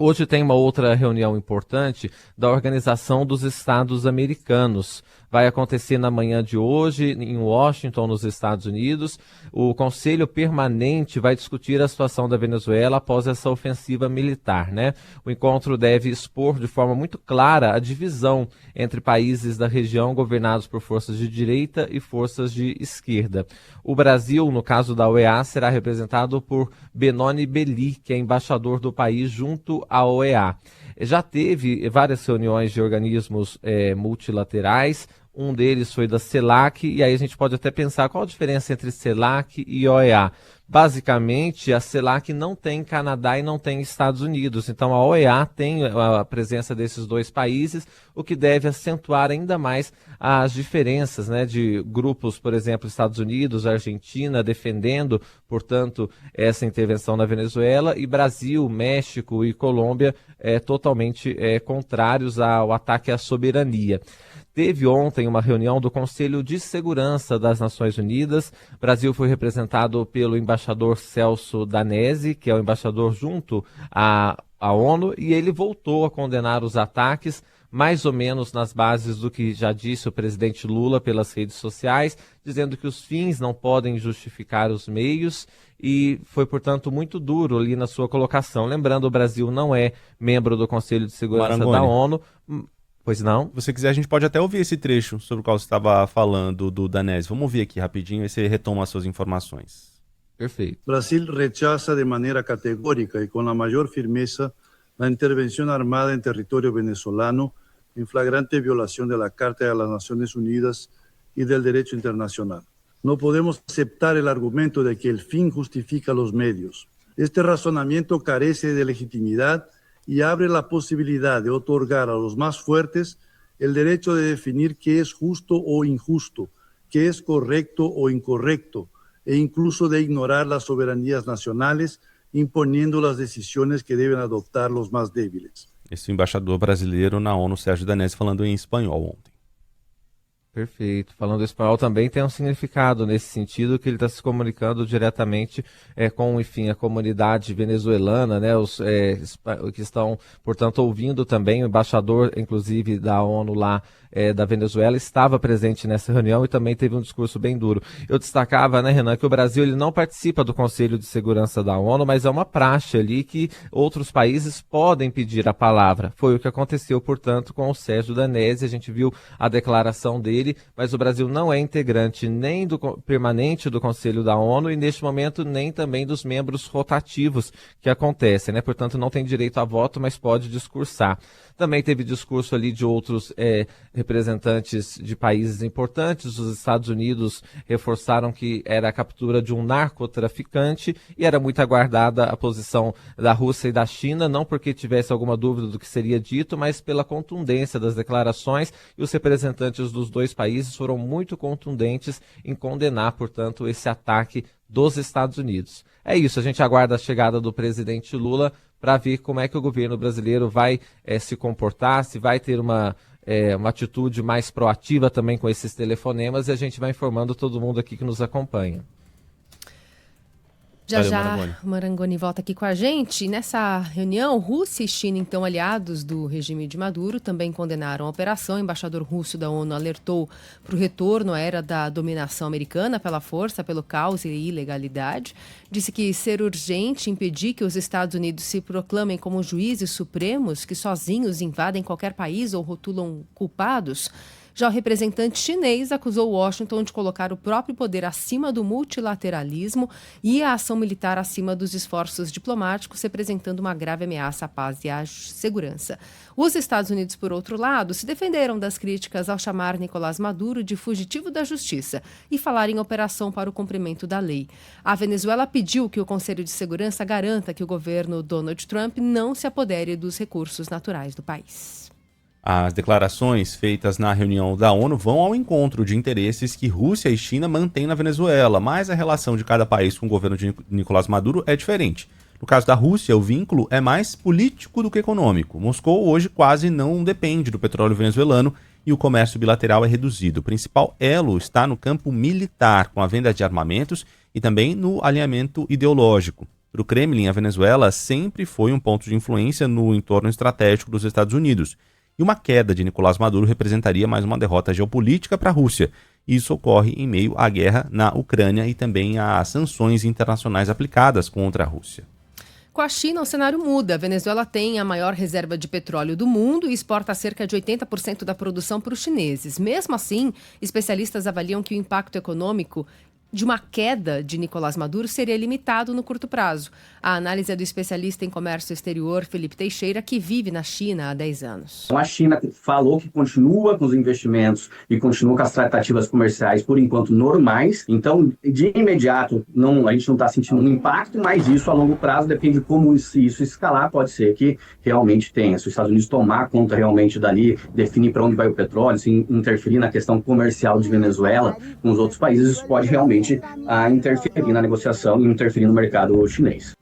Hoje tem uma outra reunião importante da Organização dos Estados Americanos. Vai acontecer na manhã de hoje, em Washington, nos Estados Unidos. O Conselho Permanente vai discutir a situação da Venezuela após essa ofensiva militar, né? O encontro deve expor de forma muito clara a divisão entre países da região governados por forças de direita e forças de esquerda. O Brasil, no caso da OEA, será representado por Benoni Beli, que é embaixador do país junto à OEA. Já teve várias reuniões de organismos multilaterais. Um deles foi da CELAC, e aí a gente pode até pensar qual a diferença entre CELAC e OEA. Basicamente, a CELAC não tem Canadá e não tem Estados Unidos, então a OEA tem a presença desses dois países, o que deve acentuar ainda mais as diferenças, né, de grupos, por exemplo, Estados Unidos, Argentina, defendendo, portanto, essa intervenção na Venezuela, e Brasil, México e Colômbia totalmente contrários ao ataque à soberania. Teve ontem uma reunião do Conselho de Segurança das Nações Unidas. O Brasil foi representado pelo embaixador Celso Danesi, que é o embaixador junto à ONU, e ele voltou a condenar os ataques, mais ou menos nas bases do que já disse o presidente Lula pelas redes sociais, dizendo que os fins não podem justificar os meios, e foi, portanto, muito duro ali na sua colocação. Lembrando, o Brasil não é membro do Conselho de Segurança Marangoni, da ONU. Pois não? Se você quiser, a gente pode até ouvir esse trecho sobre o qual você estava falando do Danese. Vamos ouvir aqui rapidinho e você retoma as suas informações. Perfeito. Brasil rechaza de maneira categórica e com a maior firmeza a intervenção armada em território venezolano em flagrante violação da Carta das Nações Unidas e do direito internacional. Não podemos aceitar o argumento de que o fim justifica os meios. Este razonamiento carece de legitimidade y abre la posibilidad de otorgar a los más fuertes el derecho de definir qué es justo o injusto, qué es correcto o incorrecto, e incluso de ignorar las soberanías nacionales, imponiendo las decisiones que deben adoptar los más débiles. Esse embaixador brasileiro na ONU, Sérgio Danese, falando em espanhol ontem. Perfeito. Falando espanhol também tem um significado nesse sentido, que ele está se comunicando diretamente com, enfim, a comunidade venezuelana, né, os que estão, portanto, ouvindo também. O embaixador, inclusive, da ONU lá da Venezuela estava presente nessa reunião e também teve um discurso bem duro. Eu destacava, né, Renan, que o Brasil ele não participa do Conselho de Segurança da ONU, mas é uma praxe ali que outros países podem pedir a palavra. Foi o que aconteceu, portanto, com o Sérgio Danese. A gente viu a declaração dele, mas o Brasil não é integrante nem do permanente do Conselho da ONU e, neste momento, nem também dos membros rotativos que acontecem, né? Portanto, não tem direito a voto, mas pode discursar. Também teve discurso ali de outros representantes de países importantes. Os Estados Unidos reforçaram que era a captura de um narcotraficante e era muito aguardada a posição da Rússia e da China, não porque tivesse alguma dúvida do que seria dito, mas pela contundência das declarações, e os representantes dos dois países foram muito contundentes em condenar, portanto, esse ataque dos Estados Unidos. É isso, a gente aguarda a chegada do presidente Lula para ver como é que o governo brasileiro vai se comportar, se vai ter uma atitude mais proativa também com esses telefonemas, e a gente vai informando todo mundo aqui que nos acompanha. Já já o Marangoni volta aqui com a gente. Nessa reunião, Rússia e China, então aliados do regime de Maduro, também condenaram a operação. O embaixador russo da ONU alertou para o retorno à era da dominação americana pela força, pelo caos e ilegalidade. Disse que ser urgente impedir que os Estados Unidos se proclamem como juízes supremos que sozinhos invadem qualquer país ou rotulam culpados. Já o representante chinês acusou Washington de colocar o próprio poder acima do multilateralismo e a ação militar acima dos esforços diplomáticos, representando uma grave ameaça à paz e à segurança. Os Estados Unidos, por outro lado, se defenderam das críticas ao chamar Nicolás Maduro de fugitivo da justiça e falar em operação para o cumprimento da lei. A Venezuela pediu que o Conselho de Segurança garanta que o governo Donald Trump não se apodere dos recursos naturais do país. As declarações feitas na reunião da ONU vão ao encontro de interesses que Rússia e China mantêm na Venezuela, mas a relação de cada país com o governo de Nicolás Maduro é diferente. No caso da Rússia, o vínculo é mais político do que econômico. Moscou hoje quase não depende do petróleo venezuelano e o comércio bilateral é reduzido. O principal elo está no campo militar, com a venda de armamentos e também no alinhamento ideológico. Para o Kremlin, a Venezuela sempre foi um ponto de influência no entorno estratégico dos Estados Unidos. E uma queda de Nicolás Maduro representaria mais uma derrota geopolítica para a Rússia. Isso ocorre em meio à guerra na Ucrânia e também às sanções internacionais aplicadas contra a Rússia. Com a China, o cenário muda. A Venezuela tem a maior reserva de petróleo do mundo e exporta cerca de 80% da produção para os chineses. Mesmo assim, especialistas avaliam que o impacto econômico de uma queda de Nicolás Maduro seria limitado no curto prazo. A análise é do especialista em comércio exterior, Felipe Teixeira, que vive na China há 10 anos. A China falou que continua com os investimentos e continua com as tratativas comerciais, por enquanto, normais. Então, de imediato, a gente não está sentindo um impacto, mas isso a longo prazo depende de como isso escalar. Pode ser que realmente tenha. Se os Estados Unidos tomar conta realmente dali, definir para onde vai o petróleo, se interferir na questão comercial de Venezuela com os outros países, isso pode realmente interferir na negociação e interferir no mercado chinês.